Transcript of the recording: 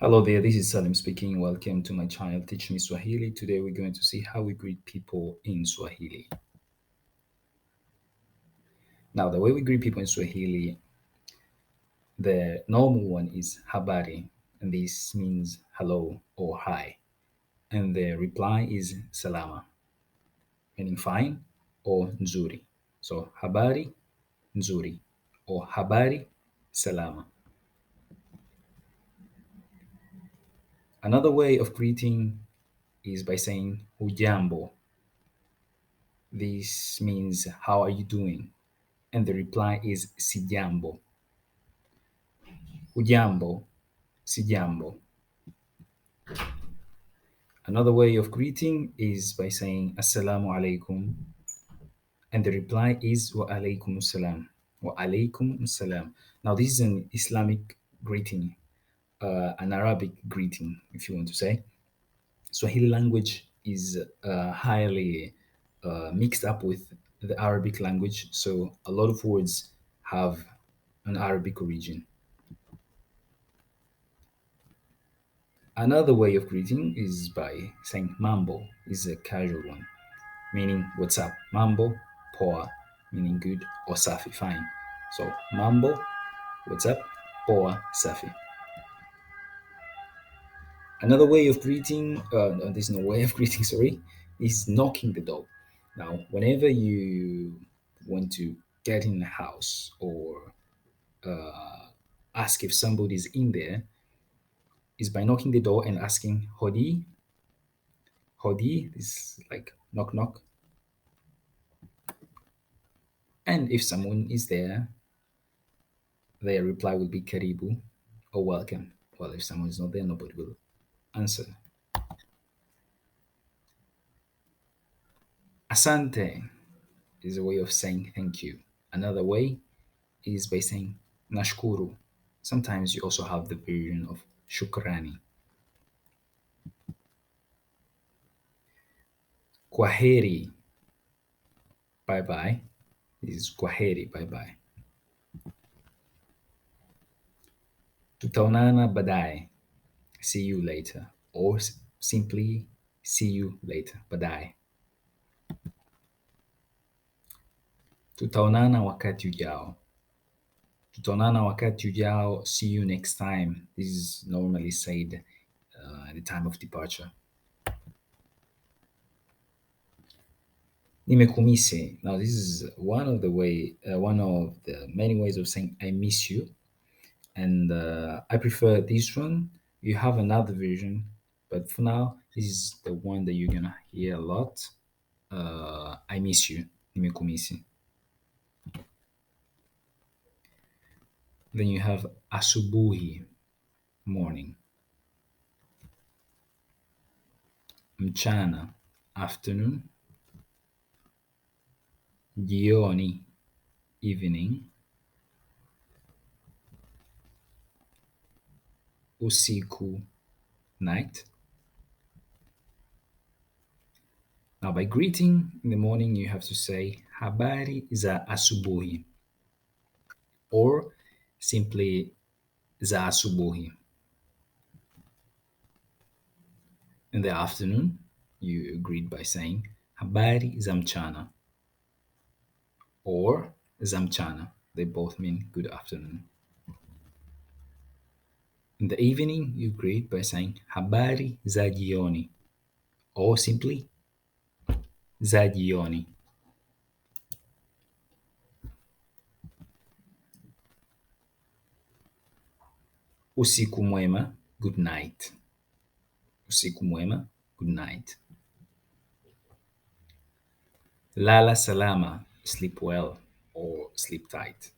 Hello there, this is Salim speaking. Welcome to my channel Teach Me Swahili. Today we're going to see how we greet people in Swahili. Now, the way we greet people in Swahili, the normal one is habari, and this means hello or hi. And the reply is salama, meaning fine or nzuri. So habari, nzuri, or habari, salama. Another way of greeting is by saying hujambo. This means how are you doing? And the reply is sijambo. Ujambo, sijambo. Another way of greeting is by saying assalamu alaikum, and the reply is wa alaikum salam. Wa alaikum salam. Now, this is an Islamic greeting, an Arabic greeting, if you want to say. Swahili language is highly mixed up with the Arabic language, so a lot of words have an Arabic origin. Another way of greeting is by saying mambo is a casual one, meaning what's up. Mambo, poa, meaning good, or safi, fine. So mambo, what's up, poa, safi. Another way of greeting, no, there's no way of greeting, sorry, is knocking the door. Now, whenever you want to get in the house or ask if somebody's in there, is by knocking the door and asking hodi. Hodi is like knock knock. And if someone is there, their reply will be karibu or welcome. Well, if someone is not there, nobody will answer. Asante is a way of saying thank you. Another way is by saying nashkuru. Sometimes you also have the version of shukrani. Kwaheri, bye bye. This is kwaheri, bye bye. Tutaonana badai, see you later. Or simply see you later, badai. Tutaonana wakati ujao. Tutaonana wakati ujao, see you next time. This is normally said at the time of departure. Nimekumise. Now, this is one of the many ways of saying I miss you, and I prefer this one. You have another version, but for now, this is the one that you're gonna hear a lot. I miss you. Nimekumise. Then you have asubuhi, morning. Mchana, afternoon. Jioni, evening. Usiku, night. Now, by greeting in the morning, you have to say habari za asubuhi or simply za asubuhi. In the afternoon, you greet by saying habari za mchana or za mchana. They both mean good afternoon. In the evening, you greet by saying habari za jioni or simply za jioni. Usiku mwema, good night. Usiku mwema, good night. Lala salama, sleep well or sleep tight.